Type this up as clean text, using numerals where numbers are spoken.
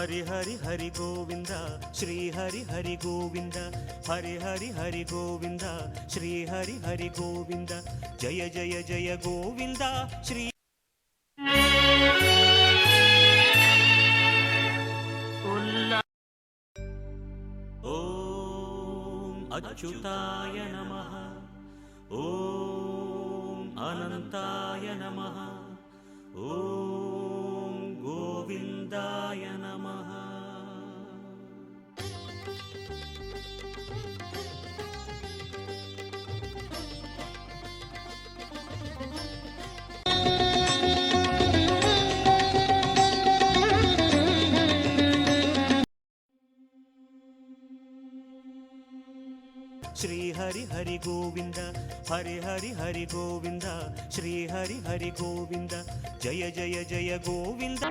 హరి హరి హరి గోవింద శ్రీ హరి హరి గోవింద హరి హరి హరి గోవింద శ్రీ హరి హరి గోవింద జయ జయ జయ గోవింద శ్రీ ఓం అచ్యుతాయ నమః ఓం అనంతాయ నమః ఓం గోవిందాయ నమః. శ్రీ హరి హరి గోవింద హరి హరి హరి గోవింద శ్రీ హరి హరి గోవింద జయ జయ జయ గోవింద.